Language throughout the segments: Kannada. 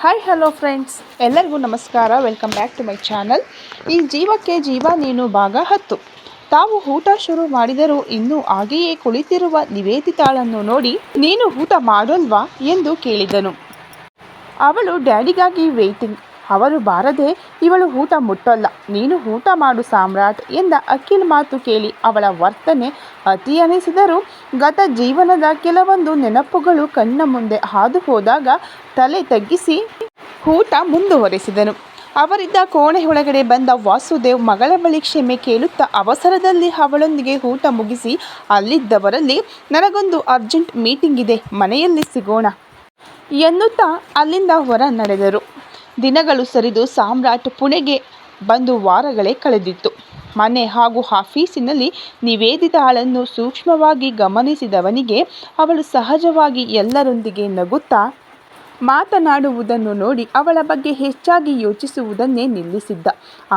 ಹಾಯ್ ಹಲೋ ಫ್ರೆಂಡ್ಸ್, ಎಲ್ಲರಿಗೂ ನಮಸ್ಕಾರ. Welcome back to my channel. ಈ ಜೀವಕ್ಕೆ ಜೀವ ನೀನು ಭಾಗ 10. ತಾವು ಊಟ ಶುರು ಮಾಡಿದರೂ ಇನ್ನೂ ಹಾಗೆಯೇ ಕುಳಿತಿರುವ ನಿವೇದಿತಾಳನ್ನು ನೋಡಿ, ನೀನು ಊಟ ಮಾಡೋಲ್ವಾ ಎಂದು ಕೇಳಿದನು. ಅವಳು ಡ್ಯಾಡಿಗಾಗಿ ವೇಟಿಂಗ್. ಅವರು ಬಾರದೆ ಇವಳು ಊಟ ಮುಟ್ಟಲ್ಲ, ನೀನು ಊಟ ಮಾಡು ಸಾಮ್ರಾಟ್ ಎಂದ ಅಖಿಲ್ ಮಾತು ಕೇಳಿ ಅವಳ ವರ್ತನೆ ಅತಿ ಅನಿಸಿದರೂ ಗತ ಜೀವನದ ಕೆಲವೊಂದು ನೆನಪುಗಳು ಕಣ್ಣ ಮುಂದೆ ಹಾದು ಹೋದಾಗ ತಲೆ ತಗ್ಗಿಸಿ ಊಟ ಮುಂದುವರೆಸಿದನು. ಅವರಿದ್ದ ಕೋಣೆಯೊಳಗಡೆ ಬಂದ ವಾಸುದೇವ್ ಮಗಳ ಬಳಿ ಕ್ಷಮೆ ಕೇಳುತ್ತಾ ಅವಸರದಲ್ಲಿ ಅವಳೊಂದಿಗೆ ಊಟ ಮುಗಿಸಿ ಅಲ್ಲಿದ್ದವರಲ್ಲಿ ನನಗೊಂದು ಅರ್ಜೆಂಟ್ ಮೀಟಿಂಗ್ ಇದೆ, ಮನೆಯಲ್ಲಿ ಸಿಗೋಣ ಎನ್ನುತ್ತಾ ಅಲ್ಲಿಂದ ಹೊರ ನಡೆದರು. ದಿನಗಳು ಸರಿದು ಸಾಮ್ರಾಟ್ ಪುಣೆಗೆ ಬಂದು ವಾರಗಳೇ ಕಳೆದಿತ್ತು. ಮನೆ ಹಾಗೂ ಆಫೀಸಿನಲ್ಲಿ ನಿವೇದಿತಾಳನ್ನು ಸೂಕ್ಷ್ಮವಾಗಿ ಗಮನಿಸಿದವನಿಗೆ ಅವಳು ಸಹಜವಾಗಿ ಎಲ್ಲರೊಂದಿಗೆ ನಗುತ್ತಾ ಮಾತನಾಡುವುದನ್ನು ನೋಡಿ ಅವಳ ಬಗ್ಗೆ ಹೆಚ್ಚಾಗಿ ಯೋಚಿಸುವುದನ್ನೇ ನಿಲ್ಲಿಸಿದ್ದ.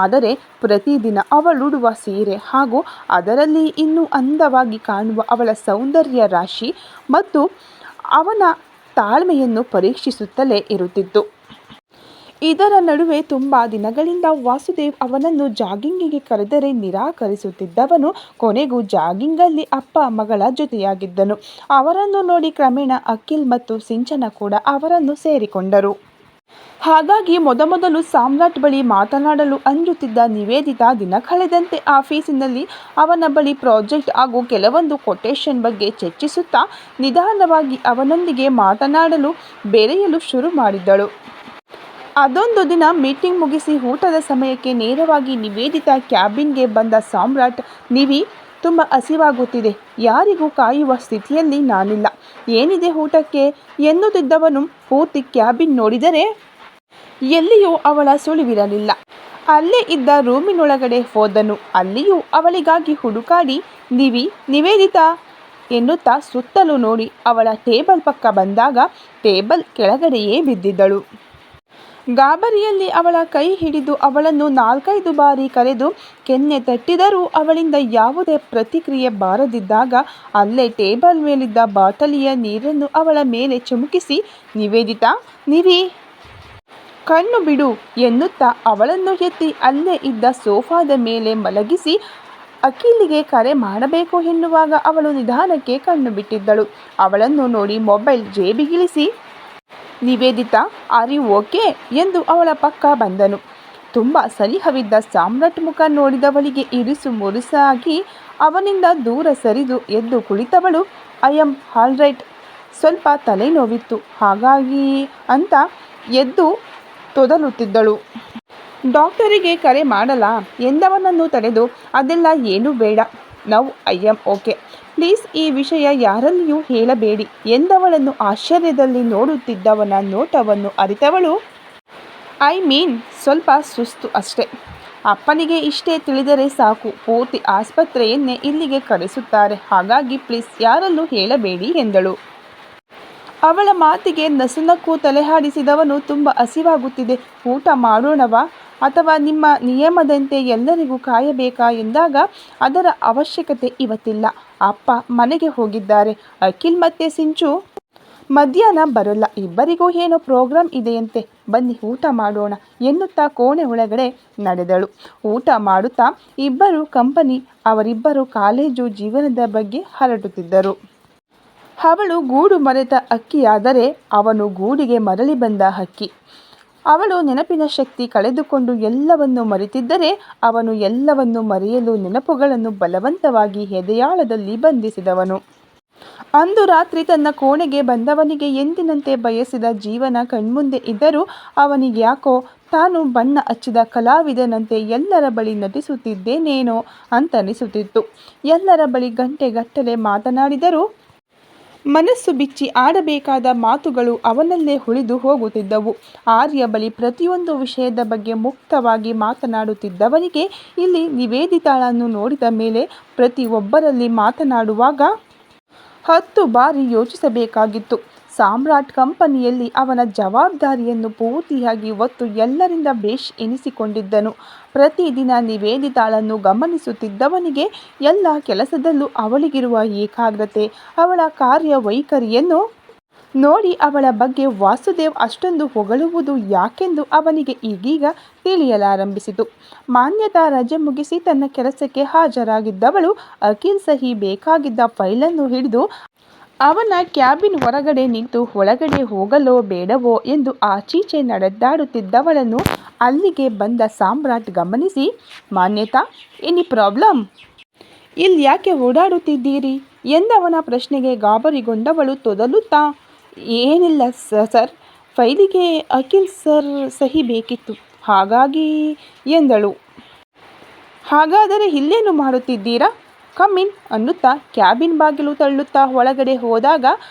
ಆದರೆ ಪ್ರತಿದಿನ ಅವಳುಡುವ ಸೀರೆ ಹಾಗೂ ಅದರಲ್ಲಿ ಇನ್ನೂ ಅಂದವಾಗಿ ಕಾಣುವ ಅವಳ ಸೌಂದರ್ಯ ರಾಶಿ ಮತ್ತು ಅವನ ತಾಳ್ಮೆಯನ್ನು ಪರೀಕ್ಷಿಸುತ್ತಲೇ ಇರುತ್ತಿತ್ತು. ಇದರ ನಡುವೆ ತುಂಬ ದಿನಗಳಿಂದ ವಾಸುದೇವ್ ಅವನನ್ನು ಜಾಗಿಂಗಿಗೆ ಕರೆದರೆ ನಿರಾಕರಿಸುತ್ತಿದ್ದವನು ಕೊನೆಗೂ ಜಾಗಿಂಗಲ್ಲಿ ಅಪ್ಪ ಮಗಳ ಜೊತೆಯಾಗಿದ್ದನು. ಅವರನ್ನು ನೋಡಿ ಕ್ರಮೇಣ ಅಖಿಲ್ ಮತ್ತು ಸಿಂಚನ ಕೂಡ ಅವರನ್ನು ಸೇರಿಕೊಂಡರು. ಹಾಗಾಗಿ ಮೊದಮೊದಲು ಸಾಮ್ರಾಟ್ ಬಳಿ ಮಾತನಾಡಲು ಅಂಜುತ್ತಿದ್ದ ನಿವೇದಿತಾ ದಿನ ಕಳೆದಂತೆ ಆಫೀಸಿನಲ್ಲಿ ಅವನ ಬಳಿ ಪ್ರಾಜೆಕ್ಟ್ ಹಾಗೂ ಕೆಲವೊಂದು ಕೊಟೇಶನ್ ಬಗ್ಗೆ ಚರ್ಚಿಸುತ್ತಾ ನಿಧಾನವಾಗಿ ಅವನೊಂದಿಗೆ ಮಾತನಾಡಲು ಬೆರೆಯಲು ಶುರು ಮಾಡಿದ್ದಳು. ಅದೊಂದು ದಿನ ಮೀಟಿಂಗ್ ಮುಗಿಸಿ ಊಟದ ಸಮಯಕ್ಕೆ ನೇರವಾಗಿ ನಿವೇದಿತಾ ಕ್ಯಾಬಿನ್ಗೆ ಬಂದ ಸಾಮ್ರಾಟ್, ನಿವಿ, ತುಂಬ ಹಸಿವಾಗುತ್ತಿದೆ, ಯಾರಿಗೂ ಕಾಯುವ ಸ್ಥಿತಿಯಲ್ಲಿ ನಾನಿಲ್ಲ, ಏನಿದೆ ಊಟಕ್ಕೆ ಎನ್ನುತ್ತಿದ್ದವನು ಪೂರ್ತಿ ಕ್ಯಾಬಿನ್ ನೋಡಿದರೆ ಎಲ್ಲಿಯೂ ಅವಳ ಸುಳಿವಿರಲಿಲ್ಲ. ಅಲ್ಲೇ ಇದ್ದ ರೂಮಿನೊಳಗಡೆ ಹೋದನು. ಅಲ್ಲಿಯೂ ಅವಳಿಗಾಗಿ ಹುಡುಕಾಡಿ ನಿವೇದಿತಾ ಎನ್ನುತ್ತಾ ಸುತ್ತಲೂ ನೋಡಿ ಅವಳ ಟೇಬಲ್ ಪಕ್ಕ ಬಂದಾಗ ಟೇಬಲ್ ಕೆಳಗಡೆಯೇ ಬಿದ್ದಿದ್ದಳು. ಗಾಬರಿಯಲ್ಲಿ ಅವಳ ಕೈ ಹಿಡಿದು ಅವಳನ್ನು 4-5 ಬಾರಿ ಕರೆದು ಕೆನ್ನೆ ತಟ್ಟಿದರೂ ಅವಳಿಂದ ಯಾವುದೇ ಪ್ರತಿಕ್ರಿಯೆ ಬಾರದಿದ್ದಾಗ ಅಲ್ಲೇ ಟೇಬಲ್ ಮೇಲಿದ್ದ ಬಾಟಲಿಯ ನೀರನ್ನು ಅವಳ ಮೇಲೆ ಚಿಮುಕಿಸಿ, ನಿವೇದಿತಾ, ನಿವಿ, ಕಣ್ಣು ಬಿಡು ಎನ್ನುತ್ತಾ ಅವಳನ್ನು ಎತ್ತಿ ಅಲ್ಲೇ ಇದ್ದ ಸೋಫಾದ ಮೇಲೆ ಮಲಗಿಸಿ ಅಖಿಲ್ಗೆ ಕರೆ ಮಾಡಬೇಕು ಎನ್ನುವಾಗ ಅವಳು ನಿಧಾನಕ್ಕೆ ಕಣ್ಣು ಬಿಟ್ಟಿದ್ದಳು. ಅವಳನ್ನು ನೋಡಿ ಮೊಬೈಲ್ ಜೇಬಿಗಿಳಿಸಿ, ನಿವೇದಿತಾ, ಆರ್ ಯು ಓಕೆ ಎಂದು ಅವಳ ಪಕ್ಕ ಬಂದನು. ತುಂಬ ಸನಿಹವಿದ್ದ ಸಾಮ್ರಾಟ್ ಮುಖ ನೋಡಿದವಳಿಗೆ ಇರಿಸು ಮುರುಸಾಗಿ ಅವನಿಂದ ದೂರ ಸರಿದು ಎದ್ದು ಕುಳಿತವಳು, ಐ ಆಮ್ ಆಲ್ ರೈಟ್, ಸ್ವಲ್ಪ ತಲೆನೋವಿತ್ತು ಹಾಗಾಗಿ ಅಂತ ಎದ್ದು ತೊದಲುತ್ತಿದ್ದಳು. ಡಾಕ್ಟರಿಗೆ ಕರೆ ಮಾಡಲಾ ಎಂದವನನ್ನು ತಡೆದು, ಅದೆಲ್ಲ ಏನೂ ಬೇಡ, now I am okay, please ಈ ವಿಷಯ ಯಾರಲ್ಲಿಯೂ ಹೇಳಬೇಡಿ ಎಂದವಳನ್ನು ಆಶ್ಚರ್ಯದಲ್ಲಿ ನೋಡುತ್ತಿದ್ದವನ ನೋಟವನ್ನು ಅರಿತವಳು, ಐ ಮೀನ್ ಸ್ವಲ್ಪ ಸುಸ್ತು ಅಷ್ಟೆ, ಅಪ್ಪನಿಗೆ ಇಷ್ಟೇ ತಿಳಿದರೆ ಸಾಕು, ಪೂರ್ತಿ ಆಸ್ಪತ್ರೆಯನ್ನೇ ಇಲ್ಲಿಗೆ ಕರೆಸುತ್ತಾರೆ, ಹಾಗಾಗಿ ಪ್ಲೀಸ್ ಯಾರಲ್ಲೂ ಹೇಳಬೇಡಿ ಎಂದಳು. ಅವಳ ಮಾತಿಗೆ ನಸುನಕ್ಕು ತಲೆಹಾಡಿಸಿದವನು, ತುಂಬ ಹಸಿವಾಗುತ್ತಿದೆ, ಊಟ ಮಾಡೋಣವಾ ಅಥವಾ ನಿಮ್ಮ ನಿಯಮದಂತೆ ಎಲ್ಲರಿಗೂ ಕಾಯಬೇಕಾ ಎಂದಾಗ, ಅದರ ಅವಶ್ಯಕತೆ ಇವತ್ತಿಲ್ಲ, ಅಪ್ಪ ಮನೆಗೆ ಹೋಗಿದ್ದಾರೆ, ಅಖಿಲ್ ಮತ್ತೆ ಸಿಂಚು ಮಧ್ಯಾಹ್ನ ಬರೋಲ್ಲ, ಇಬ್ಬರಿಗೂ ಏನೋ ಪ್ರೋಗ್ರಾಮ್ ಇದೆಯಂತೆ, ಬನ್ನಿ ಊಟ ಮಾಡೋಣ ಎನ್ನುತ್ತಾ ಕೋಣೆ ಒಳಗಡೆ ನಡೆದಳು. ಊಟ ಮಾಡುತ್ತಾ ಇಬ್ಬರು ಕಂಪನಿ, ಅವರಿಬ್ಬರು ಕಾಲೇಜು ಜೀವನದ ಬಗ್ಗೆ ಹರಡುತ್ತಿದ್ದರು. ಅವಳು ಗೂಡು ಮರೆತ ಹಕ್ಕಿಯಾದರೆ ಅವನು ಗೂಡಿಗೆ ಮರಳಿ ಬಂದ ಹಕ್ಕಿ. ಅವಳು ನೆನಪಿನ ಶಕ್ತಿ ಕಳೆದುಕೊಂಡು ಎಲ್ಲವನ್ನು ಮರೆತಿದ್ದರೆ ಅವನು ಎಲ್ಲವನ್ನು ಮರೆಯಲು ನೆನಪುಗಳನ್ನು ಬಲವಂತವಾಗಿ ಎದೆಯಾಳದಲ್ಲಿ ಬಂಧಿಸಿದವನು. ಅಂದು ರಾತ್ರಿ ತನ್ನ ಕೋಣೆಗೆ ಬಂದವನಿಗೆ ಎಂದಿನಂತೆ ಬಯಸಿದ ಜೀವನ ಕಣ್ಮುಂದೆ ಇದ್ದರೂ ಅವನಿಗ್ಯಾಕೋ ತಾನು ಬಣ್ಣ ಹಚ್ಚಿದ ಕಲಾವಿದನಂತೆ ಎಲ್ಲರ ಬಳಿ ನಟಿಸುತ್ತಿದ್ದೇನೇನೋ ಅಂತನಿಸುತ್ತಿತ್ತು. ಎಲ್ಲರ ಬಳಿ ಗಂಟೆಗಟ್ಟಲೆ ಮಾತನಾಡಿದರೂ ಮನಸ್ಸು ಬಿಚ್ಚಿ ಆಡಬೇಕಾದ ಮಾತುಗಳು ಅವನಲ್ಲೇ ಉಳಿದು ಹೋಗುತ್ತಿದ್ದವು. ಆರ್ಯ ಬಳಿ ಪ್ರತಿಯೊಂದು ವಿಷಯದ ಬಗ್ಗೆ ಮುಕ್ತವಾಗಿ ಮಾತನಾಡುತ್ತಿದ್ದವನಿಗೆ ಇಲ್ಲಿ ನಿವೇದಿತಾಳನ್ನು ನೋಡಿದ ಮೇಲೆ ಪ್ರತಿಯೊಬ್ಬರಲ್ಲಿ ಮಾತನಾಡುವಾಗ 10 ಬಾರಿ ಯೋಚಿಸಬೇಕಾಗಿತ್ತು. ಸಾಮ್ರಾಟ್ ಕಂಪನಿಯಲ್ಲಿ ಅವನ ಜವಾಬ್ದಾರಿಯನ್ನು ಪೂರ್ತಿಯಾಗಿ ಹೊತ್ತು ಎಲ್ಲರಿಂದ ಬೇಷ್ ಎನಿಸಿಕೊಂಡಿದ್ದನು. ಪ್ರತಿದಿನ ನಿವೇದಿತಾಳನ್ನು ಗಮನಿಸುತ್ತಿದ್ದವನಿಗೆ ಎಲ್ಲ ಕೆಲಸದಲ್ಲೂ ಅವಳಿಗಿರುವ ಏಕಾಗ್ರತೆ, ಅವಳ ಕಾರ್ಯವೈಖರಿಯನ್ನು ನೋಡಿ ಅವಳ ಬಗ್ಗೆ ವಾಸುದೇವ್ ಅಷ್ಟೊಂದು ಹೊಗಳುವುದು ಯಾಕೆಂದು ಅವನಿಗೆ ಈಗೀಗ ತಿಳಿಯಲಾರಂಭಿಸಿತು. ಮಾನ್ಯತಾ ರಜೆ ಮುಗಿಸಿ ತನ್ನ ಕೆಲಸಕ್ಕೆ ಹಾಜರಾಗಿದ್ದವಳು ಅಖಿಲ್ ಸಹಿ ಬೇಕಾಗಿದ್ದ ಫೈಲನ್ನು ಹಿಡಿದು ಅವನ ಕ್ಯಾಬಿನ್ ಹೊರಗಡೆ ನಿಂತು ಒಳಗಡೆ ಹೋಗಲೋ ಬೇಡವೋ ಎಂದು ಆಚೀಚೆ ನಡೆದಾಡುತ್ತಿದ್ದವಳನ್ನು ಅಲ್ಲಿಗೆ ಬಂದ ಸಾಮ್ರಾಟ್ ಗಮನಿಸಿ, ಮಾನ್ಯತಾ, ಎನಿ ಪ್ರಾಬ್ಲಮ್? ಇಲ್ಲಿ ಯಾಕೆ ಓಡಾಡುತ್ತಿದ್ದೀರಿ ಎಂದವನ ಪ್ರಶ್ನೆಗೆ ಗಾಬರಿಗೊಂಡವಳು ತೊದಲುತ್ತಾ, ಏನಿಲ್ಲ ಸರ್, ಫೈಲಿಗೆ ಅಖಿಲ್ ಸರ್ ಸಹಿ ಬೇಕಿತ್ತು, ಹಾಗಾಗಿ ಎಂದಳು. ಹಾಗಾದರೆ ಇಲ್ಲೇನು ಮಾಡುತ್ತಿದ್ದೀರಾ? ಕಮ್ ಇನ್ ಅನ್ನುತ್ತಾ ಕ್ಯಾಬಿನ್ ಬಾಗಿಲು ತಳ್ಳುತ್ತಾ ಒಳಗಡೆ ಹೋದಾಗ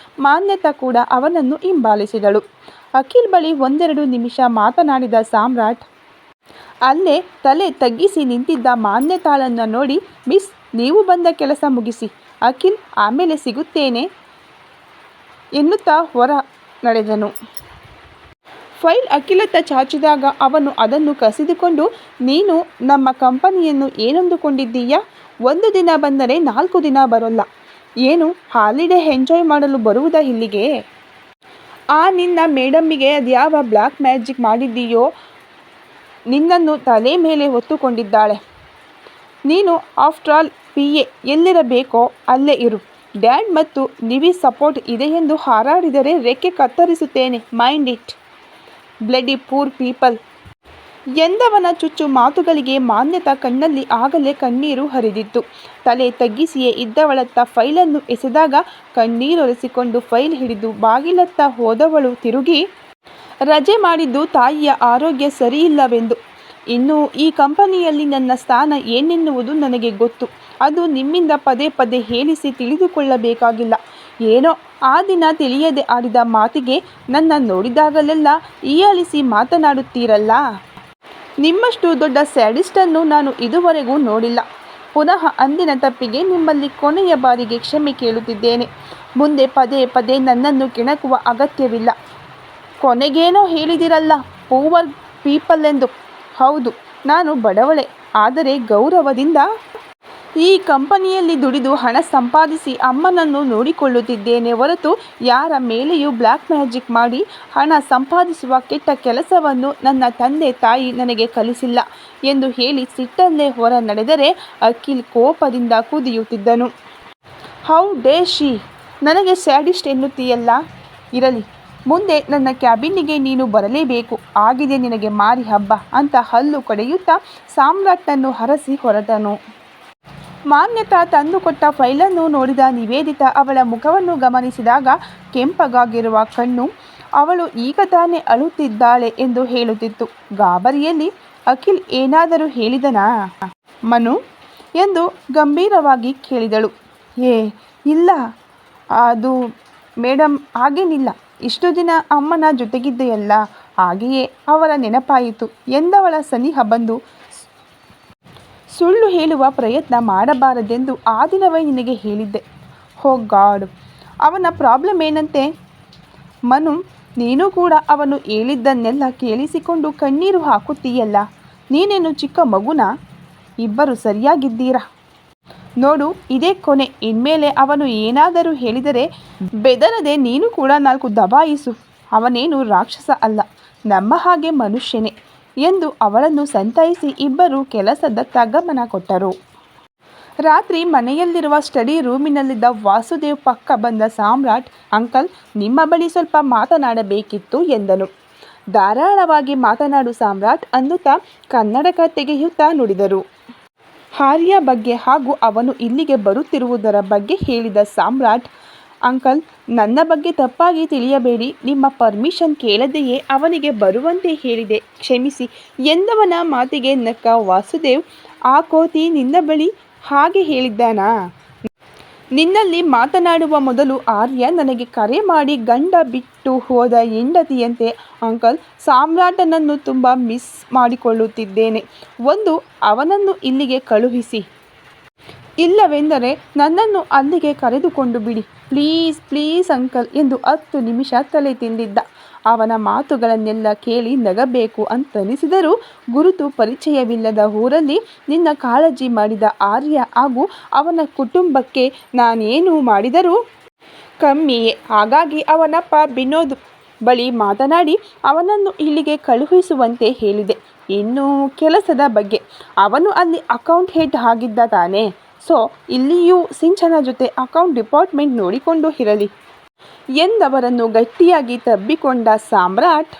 ಮಾನ್ಯತಾ ಕೂಡ ಅವನನ್ನು ಹಿಂಬಾಲಿಸಿದಳು. ಅಖಿಲ್ ಬಳಿ ಒಂದೆರಡು ನಿಮಿಷ ಮಾತನಾಡಿದ ಸಾಮ್ರಾಟ್ ಅಲ್ಲೇ ತಲೆ ತಗ್ಗಿಸಿ ನಿಂತಿದ್ದ ಮಾನ್ಯತಾಳನ್ನು ನೋಡಿ, ಮಿಸ್, ನೀವು ಬಂದ ಕೆಲಸ ಮುಗಿಸಿ, ಅಖಿಲ್ ಆಮೇಲೆ ಸಿಗುತ್ತೇನೆ ಎನ್ನುತ್ತಾ ಹೊರ ನಡೆದನು. ಫೈಲ್ ಅಖಿಲತ್ತ ಚಾಚಿದಾಗ ಅವನು ಅದನ್ನು ಕಸಿದುಕೊಂಡು, ನೀನು ನಮ್ಮ ಕಂಪನಿಯನ್ನು ಏನಂದುಕೊಂಡಿದ್ದೀಯಾ? 1 ದಿನ ಬಂದರೆ 4 ದಿನ ಬರೋಲ್ಲ. ಏನು ಹಾಲಿಡೇ ಎಂಜಾಯ್ ಮಾಡಲು ಬರುವುದಾ ಇಲ್ಲಿಗೆ? ಆ ನಿನ್ನ ಮೇಡಮ್ಮಿಗೆ ಅದ್ಯಾವ ಬ್ಲ್ಯಾಕ್ ಮ್ಯಾಜಿಕ್ ಮಾಡಿದ್ದೀಯೋ ನಿನ್ನನ್ನು ತಲೆ ಮೇಲೆ ಹೊತ್ತುಕೊಂಡಿದ್ದಾಳೆ. ನೀನು ಆಫ್ಟರ್ ಆಲ್ PA, ಎಲ್ಲಿರಬೇಕೋ ಅಲ್ಲೇ ಇರು. ಡ್ಯಾಡ್ ಮತ್ತು ನಿವಿ ಸಪೋರ್ಟ್ ಇದೆ ಎಂದು ಹಾರಾಡಿದರೆ ರೆಕ್ಕೆ ಕತ್ತರಿಸುತ್ತೇನೆ, mind it. Bloody poor people ಎಂದವನ ಚುಚ್ಚು ಮಾತುಗಳಿಗೆ ಮಾನ್ಯತಾ ಕಣ್ಣಲ್ಲಿ ಆಗಲೇ ಕಣ್ಣೀರು ಹರಿದಿತ್ತು. ತಲೆ ತಗ್ಗಿಸಿಯೇ ಇದ್ದವಳತ್ತ ಫೈಲನ್ನು ಎಸೆದಾಗ ಕಣ್ಣೀರೊರೆಸಿಕೊಂಡು ಫೈಲ್ ಹಿಡಿದು ಬಾಗಿಲತ್ತ ಹೋದವಳು ತಿರುಗಿ, ರಜೆ ಮಾಡಿದ್ದು ತಾಯಿಯ ಆರೋಗ್ಯ ಸರಿಯಿಲ್ಲವೆಂದು. ಇನ್ನು ಈ ಕಂಪನಿಯಲ್ಲಿ ನನ್ನ ಸ್ಥಾನ ಏನೆನ್ನುವುದು ನನಗೆ ಗೊತ್ತು. ಅದು ನಿಮ್ಮಿಂದ ಪದೇ ಪದೇ ಹೇಳಿಸಿ ತಿಳಿದುಕೊಳ್ಳಬೇಕಾಗಿಲ್ಲ. ಏನೋ ಆ ದಿನ ತಿಳಿಯದೆ ಆಡಿದ ಮಾತಿಗೆ ನನ್ನ ನೋಡಿದಾಗಲೆಲ್ಲ ಹೀಯಾಳಿಸಿ ಮಾತನಾಡುತ್ತೀರಲ್ಲ. ನಿಮ್ಮಷ್ಟು ದೊಡ್ಡ ಸ್ಯಾಡಿಸ್ಟನ್ನು ನಾನು ಇದುವರೆಗೂ ನೋಡಿಲ್ಲ. ಪುನಃ ಅಂದಿನ ತಪ್ಪಿಗೆ ನಿಮ್ಮಲ್ಲಿ ಕೊನೆಯ ಬಾರಿಗೆ ಕ್ಷಮೆ ಕೇಳುತ್ತಿದ್ದೇನೆ. ಮುಂದೆ ಪದೇ ಪದೇ ನನ್ನನ್ನು ಕೆಣಕುವ ಅಗತ್ಯವಿಲ್ಲ. ಕೊನೆಗೇನೋ ಹೇಳಿದಿರಲ್ಲ, ಪೂವರ್ ಪೀಪಲ್ ಎಂದು. ಹೌದು, ನಾನು ಬಡವಳೆ, ಆದರೆ ಗೌರವದಿಂದ ಈ ಕಂಪನಿಯಲ್ಲಿ ದುಡಿದು ಹಣ ಸಂಪಾದಿಸಿ ಅಮ್ಮನನ್ನು ನೋಡಿಕೊಳ್ಳುತ್ತಿದ್ದೇನೆ ಹೊರತು ಯಾರ ಮೇಲೆಯೂ ಬ್ಲ್ಯಾಕ್ ಮ್ಯಾಜಿಕ್ ಮಾಡಿ ಹಣ ಸಂಪಾದಿಸುವ ಕೆಟ್ಟ ಕೆಲಸವನ್ನು ನನ್ನ ತಂದೆ ತಾಯಿ ನನಗೆ ಕಲಿಸಿಲ್ಲ ಎಂದು ಹೇಳಿ ಸಿಟ್ಟಲ್ಲೇ ಹೊರ ನಡೆದರೆ ಅಖಿಲ್ ಕೋಪದಿಂದ ಕುದಿಯುತ್ತಿದ್ದನು. ಹೌ ಡೇ ಶಿ, ನನಗೆ ಸ್ಯಾಡಿಸ್ಟ್ ಎನ್ನುತ್ತೀಯಲ್ಲ? ಇರಲಿ, ಮುಂದೆ ನನ್ನ ಕ್ಯಾಬಿನ್ನಿಗೆ ನೀನು ಬರಲೇಬೇಕು. ಆಗಿದೆ ನಿನಗೆ ಮಾರಿ ಹಬ್ಬ ಅಂತ ಹಲ್ಲು ಕಡೆಯುತ್ತಾ ಸಾಮ್ರಾಟ್ನನ್ನು ಹರಸಿ ಹೊರಟನು. ಮಾನ್ಯತಾ ತಂದುಕೊಟ್ಟ ಫೈಲನ್ನು ನೋಡಿದ ನಿವೇದಿತಾ ಅವಳ ಮುಖವನ್ನು ಗಮನಿಸಿದಾಗ ಕೆಂಪಗಾಗಿರುವ ಕಣ್ಣು ಅವಳು ಈಗ ತಾನೇ ಅಳುತ್ತಿದ್ದಾಳೆ ಎಂದು ಹೇಳುತ್ತಿತ್ತು. ಗಾಬರಿಯಲ್ಲಿ, ಅಖಿಲ್ ಏನಾದರೂ ಹೇಳಿದನಾ ಮನು ಎಂದು ಗಂಭೀರವಾಗಿ ಕೇಳಿದಳು. ಇಲ್ಲ, ಅದು ಮೇಡಮ್, ಹಾಗೇನಿಲ್ಲ. ಇಷ್ಟು ದಿನ ಅಮ್ಮನ ಜೊತೆಗಿದ್ದೆಯಲ್ಲ, ಹಾಗೆಯೇ ಅವರ ನೆನಪಾಯಿತು ಎಂದವಳ ಸನಿಹ ಬಂದು, ಸುಳ್ಳು ಹೇಳುವ ಪ್ರಯತ್ನ ಮಾಡಬಾರದೆಂದು ಆ ದಿನವೇ ನಿನಗೆ ಹೇಳಿದ್ದೆ. ಹೋ ಗಾಡ್, ಅವನ ಪ್ರಾಬ್ಲಮ್ ಏನಂತೆ? ಮನು, ನೀನು ಕೂಡ ಅವನು ಹೇಳಿದ್ದನ್ನೆಲ್ಲ ಕೇಳಿಸಿಕೊಂಡು ಕಣ್ಣೀರು ಹಾಕುತ್ತೀಯಲ್ಲ, ನೀನೇನು ಚಿಕ್ಕ ಮಗುನಾ? ಇಬ್ಬರು ಸರಿಯಾಗಿದ್ದೀರಾ? ನೋಡು, ಇದೇ ಕೊನೆ. ಇನ್ಮೇಲೆ ಅವನು ಏನಾದರೂ ಹೇಳಿದರೆ ಬೆದರದೆ ನೀನು ಕೂಡ 4 ದಬಾಯಿಸು. ಅವನೇನು ರಾಕ್ಷಸ ಅಲ್ಲ, ನಮ್ಮ ಹಾಗೆ ಮನುಷ್ಯನೇ ಎಂದು ಅವಳನ್ನು ಸಂತೈಸಿ ಇಬ್ಬರು ಕೆಲಸದತ್ತ ಗಮನ ಕೊಟ್ಟರು. ರಾತ್ರಿ ಮನೆಯಲ್ಲಿರುವ ಸ್ಟಡಿ ರೂಮಿನಲ್ಲಿದ್ದ ವಾಸುದೇವ್ ಪಕ್ಕ ಬಂದ ಸಾಮ್ರಾಟ್, ಅಂಕಲ್, ನಿಮ್ಮ ಬಳಿ ಸ್ವಲ್ಪ ಮಾತನಾಡಬೇಕಿತ್ತು ಎಂದನು. ಧಾರಾಳವಾಗಿ ಮಾತನಾಡು ಸಾಮ್ರಾಟ್ ಅನ್ನುತ್ತಾ ಕನ್ನಡಕ ತೆಗೆಯುತ್ತಾ ನುಡಿದರು. ಆರ್ಯ ಬಗ್ಗೆ ಹಾಗೂ ಅವನು ಇಲ್ಲಿಗೆ ಬರುತ್ತಿರುವುದರ ಬಗ್ಗೆ ಹೇಳಿದ ಸಾಮ್ರಾಟ್, ಅಂಕಲ್, ನನ್ನ ಬಗ್ಗೆ ತಪ್ಪಾಗಿ ತಿಳಿಯಬೇಡಿ. ನಿಮ್ಮ ಪರ್ಮಿಷನ್ ಕೇಳದೆಯೇ ಅವನಿಗೆ ಬರುವಂತೆ ಹೇಳಿದೆ, ಕ್ಷಮಿಸಿ ಎಂದವನ ಮಾತಿಗೆ ನಕ್ಕ ವಾಸುದೇವ್, ಆ ಕೋತಿ ನಿನ್ನ ಬಳಿ ಹಾಗೆ ಹೇಳಿದ್ದಾನಾ? ನಿನ್ನಲ್ಲಿ ಮಾತನಾಡುವ ಮೊದಲು ಆರ್ಯ ನನಗೆ ಕರೆ ಮಾಡಿ ಗಂಡ ಬಿಟ್ಟು ಹೋದ ಹೆಂಡತಿಯಂತೆ ಅಂಕಲ್, ಸಾಮ್ರಾಟನನ್ನು ತುಂಬ ಮಿಸ್ ಮಾಡಿಕೊಳ್ಳುತ್ತಿದ್ದೇನೆ. ಒಂದು, ಅವನನ್ನು ಇಲ್ಲಿಗೆ ಕಳುಹಿಸಿ, ಇಲ್ಲವೆಂದರೆ ನನ್ನನ್ನು ಅಲ್ಲಿಗೆ ಕರೆದುಕೊಂಡು ಬಿಡಿ. ಪ್ಲೀಸ್ ಪ್ಲೀಸ್ ಅಂಕಲ್ ಎಂದು 10 ನಿಮಿಷ ತಲೆ ತಿಂದಿದ್ದ. ಅವನ ಮಾತುಗಳನ್ನೆಲ್ಲ ಕೇಳಿ ನಗಬೇಕು ಅಂತನಿಸಿದರೂ ಗುರುತು ಪರಿಚಯವಿಲ್ಲದ ಊರಲ್ಲಿ ನಿನ್ನ ಕಾಳಜಿ ಮಾಡಿದ ಆರ್ಯ ಹಾಗೂ ಅವನ ಕುಟುಂಬಕ್ಕೆ ನಾನೇನು ಮಾಡಿದರೂ ಕಮ್ಮಿಯೇ. ಹಾಗಾಗಿ ಅವನಪ್ಪ ವಿನೋದ್ ಬಳಿ ಮಾತನಾಡಿ ಅವನನ್ನು ಇಲ್ಲಿಗೆ ಕಳುಹಿಸುವಂತೆ ಹೇಳಿದೆ. ಇನ್ನು ಕೆಲಸದ ಬಗ್ಗೆ, ಅವನು ಅಲ್ಲಿ ಅಕೌಂಟ್ ಹೆಡ್ ಆಗಿದ್ದ ತಾನೆ, ಸೊ ಇಲ್ಲಿಯೂ ಸಿಂಚನ ಜೊತೆ ಅಕೌಂಟ್ ಡಿಪಾರ್ಟ್ಮೆಂಟ್ ನೋಡಿಕೊಂಡು ಇರಲಿ ಎಂದವರನ್ನು ಗಟ್ಟಿಯಾಗಿ ತಬ್ಬಿಕೊಂಡ ಸಾಮ್ರಾಟ್.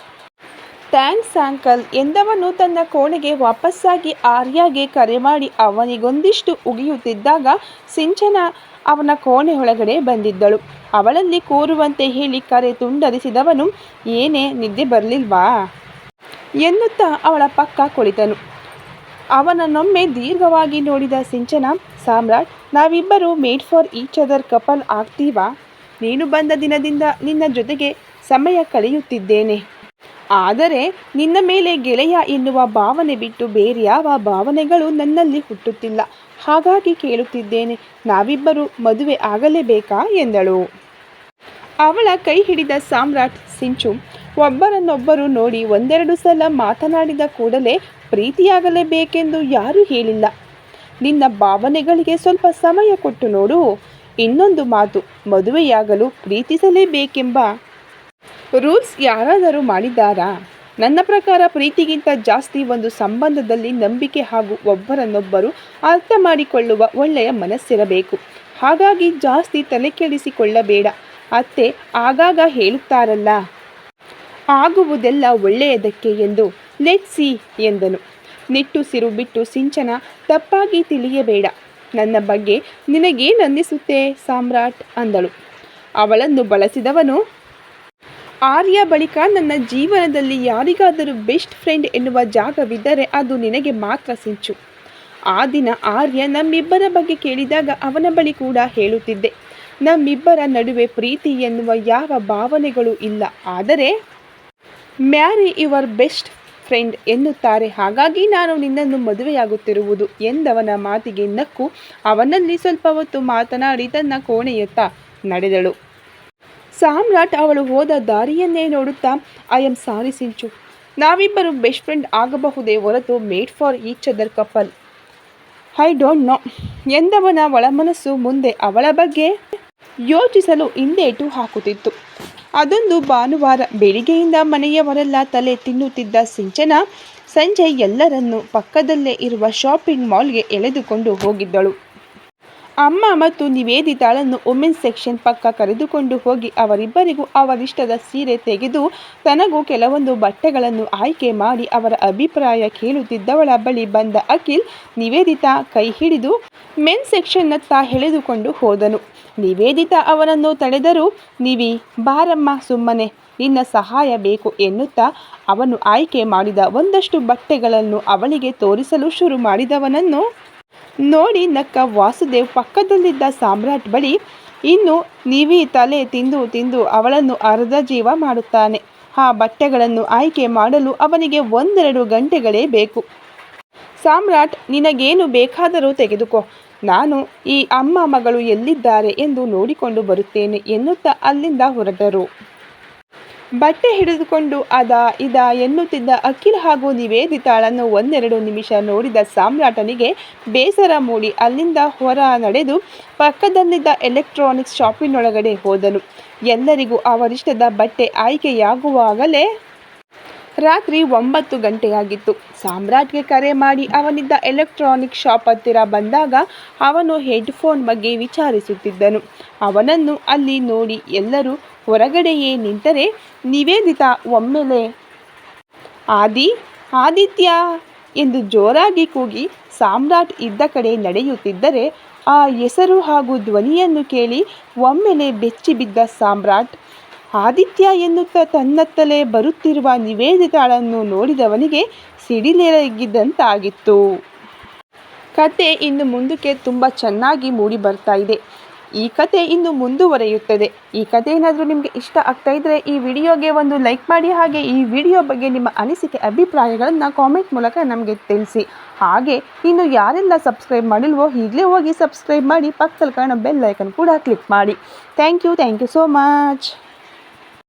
ಥ್ಯಾಂಕ್ಸ್ ಅಂಕಲ್ ಎಂದವನು ತನ್ನ ಕೋಣೆಗೆ ವಾಪಸ್ಸಾಗಿ ಆರ್ಯಾಗೆ ಕರೆ ಮಾಡಿ ಅವನಿಗೊಂದಿಷ್ಟು ಉಗಿಯುತ್ತಿದ್ದಾಗ ಸಿಂಚನ ಅವನ ಕೋಣೆ ಒಳಗಡೆ ಬಂದಿದ್ದಳು. ಅವಳಲ್ಲಿ ಕೂರುವಂತೆ ಹೇಳಿ ಕರೆ ತುಂಡರಿಸಿದವನು, ಏನೇ ನಿದ್ದೆ ಬರಲಿಲ್ವಾ ಎನ್ನುತ್ತಾ ಅವಳ ಪಕ್ಕ ಕುಳಿತನು. ಅವನನ್ನೊಮ್ಮೆ ದೀರ್ಘವಾಗಿ ನೋಡಿದ ಸಿಂಚನ, ಸಾಮ್ರಾಟ್, ನಾವಿಬ್ಬರು made for each other couple ಆಗ್ತೀವಾ? ನೀನು ಬಂದ ದಿನದಿಂದ ನಿನ್ನ ಜೊತೆಗೆ ಸಮಯ ಕಳೆಯುತ್ತಿದ್ದೇನೆ. ಆದರೆ ನಿನ್ನ ಮೇಲೆ ಗೆಳೆಯ ಎನ್ನುವ ಭಾವನೆ ಬಿಟ್ಟು ಬೇರ್ಯಾವ ಭಾವನೆಗಳು ನನ್ನಲ್ಲಿ ಹುಟ್ಟುತ್ತಿಲ್ಲ. ಹಾಗಾಗಿ ಕೇಳುತ್ತಿದ್ದೇನೆ, ನಾವಿಬ್ಬರು ಮದುವೆ ಆಗಲೇಬೇಕಾ ಎಂದಳು. ಅವಳ ಕೈ ಹಿಡಿದ ಸಾಮ್ರಾಟ್, ಸಿಂಚು, ಒಬ್ಬರನ್ನೊಬ್ಬರು ನೋಡಿ ಒಂದೆರಡು ಸಲ ಮಾತನಾಡಿದ ಕೂಡಲೇ ಪ್ರೀತಿಯಾಗಲೇಬೇಕೆಂದು ಯಾರೂ ಹೇಳಿಲ್ಲ. ನಿನ್ನ ಭಾವನೆಗಳಿಗೆ ಸ್ವಲ್ಪ ಸಮಯ ಕೊಟ್ಟು ನೋಡು. ಇನ್ನೊಂದು ಮಾತು, ಮದುವೆಯಾಗಲು ಪ್ರೀತಿಸಲೇಬೇಕೆಂಬ ರೂಲ್ಸ್ ಯಾರಾದರೂ ಮಾಡಿದ್ದಾರಾ? ನನ್ನ ಪ್ರಕಾರ ಪ್ರೀತಿಗಿಂತ ಜಾಸ್ತಿ ಒಂದು ಸಂಬಂಧದಲ್ಲಿ ನಂಬಿಕೆ ಹಾಗೂ ಒಬ್ಬರನ್ನೊಬ್ಬರು ಅರ್ಥ ಮಾಡಿಕೊಳ್ಳುವ ಒಳ್ಳೆಯ ಮನಸ್ಸಿರಬೇಕು. ಹಾಗಾಗಿ ಜಾಸ್ತಿ ತಲೆ ಕೆಡಿಸಿಕೊಳ್ಳಬೇಡ. ಅತ್ತೆ ಆಗಾಗ ಹೇಳುತ್ತಾರಲ್ಲ, ಆಗುವುದೆಲ್ಲ ಒಳ್ಳೆಯದಕ್ಕೆ ಎಂದು. ಲೆಟ್ ಸಿ ಎಂದನು. ನಿಟ್ಟುಸಿರು ಬಿಟ್ಟು ಸಿಂಚನ, ತಪ್ಪಾಗಿ ತಿಳಿಯಬೇಡ, ನನ್ನ ಬಗ್ಗೆ ನಿನಗೇನನ್ನಿಸುತ್ತೆ ಸಾಮ್ರಾಟ್ ಅಂದಳು. ಅವಳನ್ನು ಬಳಸಿದವನು, ಆರ್ಯ ಬಳಿಕ ನನ್ನ ಜೀವನದಲ್ಲಿ ಯಾರಿಗಾದರೂ ಬೆಸ್ಟ್ ಫ್ರೆಂಡ್ ಎನ್ನುವ ಜಾಗವಿದ್ದರೆ ಅದು ನಿನಗೆ ಮಾತ್ರ ಸಿಂಚು. ಆ ದಿನ ಆರ್ಯ ನಮ್ಮಿಬ್ಬರ ಬಗ್ಗೆ ಕೇಳಿದಾಗ ಅವನ ಬಳಿ ಕೂಡ ಹೇಳುತ್ತಿದ್ದೆ, ನಮ್ಮಿಬ್ಬರ ನಡುವೆ ಪ್ರೀತಿ ಎನ್ನುವ ಯಾವ ಭಾವನೆಗಳು ಇಲ್ಲ, ಆದರೆ ಮ್ಯಾರಿ ಯುವರ್ ಬೆಸ್ಟ್ ಫ್ರೆಂಡ್ ಎನ್ನುತ್ತಾರೆ. ಹಾಗಾಗಿ ನಾನು ನಿನ್ನನ್ನು ಮದುವೆಯಾಗುತ್ತಿರುವುದು ಎಂದವನ ಮಾತಿಗೆ ನಕ್ಕು ಅವನಲ್ಲಿ ಸ್ವಲ್ಪ ಹೊತ್ತು ಮಾತನಾಡಿ ತನ್ನ ಕೋಣೆಯತ್ತ ನಡೆದಳು. ಸಾಮ್ರಾಟ್ ಅವಳು ಹೋದ ದಾರಿಯನ್ನೇ ನೋಡುತ್ತಾ, ಐ ಆಮ್ ಸಾರಿ ಸಿಂಚು, ನಾವಿಬ್ಬರು ಬೆಸ್ಟ್ ಫ್ರೆಂಡ್ ಆಗಬಹುದೇ ಹೊರತು made for each other couple I don't know ಎಂದವನ ಒಳಮನಸ್ಸು ಮುಂದೆ ಅವಳ ಬಗ್ಗೆ ಯೋಚಿಸಲು ಹಿಂದೇಟು ಹಾಕುತ್ತಿತ್ತು. ಅದೊಂದು ಭಾನುವಾರ ಬೆಳಿಗ್ಗೆಯಿಂದ ಮನೆಯವರೆಲ್ಲ ತಲೆ ತಿನ್ನುತ್ತಿದ್ದ ಸಿಂಚನ ಸಂಜೆ ಎಲ್ಲರನ್ನೂ ಪಕ್ಕದಲ್ಲೇ ಇರುವ ಶಾಪಿಂಗ್ ಮಾಲ್ಗೆ ಎಳೆದುಕೊಂಡು ಹೋಗಿದ್ದಳು. ಅಮ್ಮ ಮತ್ತು ನಿವೇದಿತಾಳನ್ನು ವುಮೆನ್ಸ್ ಸೆಕ್ಷನ್ ಪಕ್ಕ ಕರೆದುಕೊಂಡು ಹೋಗಿ ಅವರಿಬ್ಬರಿಗೂ ಅವರಿಷ್ಟದ ಸೀರೆ ತೆಗೆದು ತನಗೂ ಕೆಲವೊಂದು ಬಟ್ಟೆಗಳನ್ನು ಆಯ್ಕೆ ಮಾಡಿ ಅವರ ಅಭಿಪ್ರಾಯ ಕೇಳುತ್ತಿದ್ದವಳ ಬಳಿ ಬಂದ ಅಖಿಲ್ ನಿವೇದಿತಾ ಕೈ ಹಿಡಿದು ಮೆನ್ ಸೆಕ್ಷನ್ನತ್ತ ಎಳೆದುಕೊಂಡು ಹೋದನು. ನಿವೇದಿತಾ ಅವನನ್ನು ತಡೆದರು. ನಿವಿ, ಬಾರಮ್ಮ, ಸುಮ್ಮನೆ ನಿನ್ನ ಸಹಾಯ ಬೇಕು ಎನ್ನುತ್ತಾ ಅವನು ಆಯ್ಕೆ ಮಾಡಿದ ಒಂದಷ್ಟು ಬಟ್ಟೆಗಳನ್ನು ಅವಳಿಗೆ ತೋರಿಸಲು ಶುರು ಮಾಡಿದವನನ್ನು ನೋಡಿ ನಕ್ಕ ವಾಸುದೇವ್ ಪಕ್ಕದಲ್ಲಿದ್ದ ಸಾಮ್ರಾಟ್ ಬಳಿ, ಇನ್ನು ನಿವಿ ತಲೆ ತಿಂದು ತಿಂದು ಅವಳನ್ನು ಅರ್ಧ ಜೀವ ಮಾಡುತ್ತಾನೆ. ಆ ಬಟ್ಟೆಗಳನ್ನು ಆಯ್ಕೆ ಮಾಡಲು ಅವನಿಗೆ 1-2 ಗಂಟೆಗಳೇ ಬೇಕು. ಸಾಮ್ರಾಟ್, ನಿನಗೇನು ಬೇಕಾದರೂ ತೆಗೆದುಕೋ, ನಾನು ಈ ಅಮ್ಮ ಮಗಳು ಎಲ್ಲಿದ್ದಾರೆ ಎಂದು ನೋಡಿಕೊಂಡು ಬರುತ್ತೇನೆ ಎನ್ನುತ್ತಾ ಅಲ್ಲಿಂದ ಹೊರಟರು. ಬಟ್ಟೆ ಹಿಡಿದುಕೊಂಡು ಇದ ಎನ್ನುತ್ತಿದ್ದ ಅಖಿಲ್ ಹಾಗೂ ನಿವೇದಿತಾಳನ್ನು 1-2 ನಿಮಿಷ ನೋಡಿದ ಸಾಮ್ರಾಟನಿಗೆ ಬೇಸರ ಮೂಡಿ ಅಲ್ಲಿಂದ ಹೊರ ನಡೆದು ಪಕ್ಕದಲ್ಲಿದ್ದ ಎಲೆಕ್ಟ್ರಾನಿಕ್ಸ್ ಶಾಪಿನೊಳಗಡೆ ಹೋದನು. ಎಲ್ಲರಿಗೂ ಅವರಿಷ್ಟದ ಬಟ್ಟೆ ಆಯ್ಕೆಯಾಗುವಾಗಲೇ ರಾತ್ರಿ 9 ಗಂಟೆಯಾಗಿತ್ತು. ಸಾಮ್ರಾಟ್ಗೆ ಕರೆ ಮಾಡಿ ಅವನಿದ್ದ ಎಲೆಕ್ಟ್ರಾನಿಕ್ ಶಾಪ್ ಹತ್ತಿರ ಬಂದಾಗ ಅವನು ಹೆಡ್ಫೋನ್ ಬಗ್ಗೆ ವಿಚಾರಿಸುತ್ತಿದ್ದನು. ಅವನನ್ನು ಅಲ್ಲಿ ನೋಡಿ ಎಲ್ಲರೂ ಹೊರಗಡೆಯೇ ನಿಂತರೆ ನಿವೇದಿತಾ ಒಮ್ಮೆಲೆ ಆದಿತ್ಯ ಎಂದು ಜೋರಾಗಿ ಕೂಗಿ ಸಾಮ್ರಾಟ್ ಇದ್ದ ಕಡೆ ನಡೆಯುತ್ತಿದ್ದರೆ ಆ ಹೆಸರು ಹಾಗೂ ಧ್ವನಿಯನ್ನು ಕೇಳಿ ಒಮ್ಮೆಲೆ ಬೆಚ್ಚಿಬಿದ್ದ ಸಾಮ್ರಾಟ್ ಆದಿತ್ಯ ಎನ್ನುತ್ತಾ ತನ್ನತ್ತಲೇ ಬರುತ್ತಿರುವ ನಿವೇದಿತಾಳನ್ನು ನೋಡಿದವನಿಗೆ ಸಿಡಿಲೆರಗಿದಂತಾಗಿತ್ತು. ಕತೆ ಇನ್ನು ಮುಂದಕ್ಕೆ ತುಂಬ ಚೆನ್ನಾಗಿ ಮೂಡಿ ಬರ್ತಾ ಇದೆ. ಈ ಕತೆ ಇನ್ನು ಮುಂದುವರಿಯುತ್ತದೆ. ಈ ಕತೆ ಏನಾದರೂ ನಿಮಗೆ ಇಷ್ಟ ಆಗ್ತಾ ಇದ್ದರೆ ಈ ವಿಡಿಯೋಗೆ ಒಂದು ಲೈಕ್ ಮಾಡಿ, ಹಾಗೆ ಈ ವಿಡಿಯೋ ಬಗ್ಗೆ ನಿಮ್ಮ ಅನಿಸಿಕೆ ಅಭಿಪ್ರಾಯಗಳನ್ನು ಕಾಮೆಂಟ್ ಮೂಲಕ ನಮಗೆ ತಿಳಿಸಿ. ಹಾಗೆ ಇನ್ನು ಯಾರೆಲ್ಲ ಸಬ್ಸ್ಕ್ರೈಬ್ ಮಾಡಿಲ್ವೋ ಈಗಲೇ ಹೋಗಿ ಸಬ್ಸ್ಕ್ರೈಬ್ ಮಾಡಿ, ಪಕ್ಕದಲ್ಲಿ ಕಾಣೋ ಬೆಲ್ ಐಕನ್ ಕೂಡ ಕ್ಲಿಕ್ ಮಾಡಿ. Thank you so much.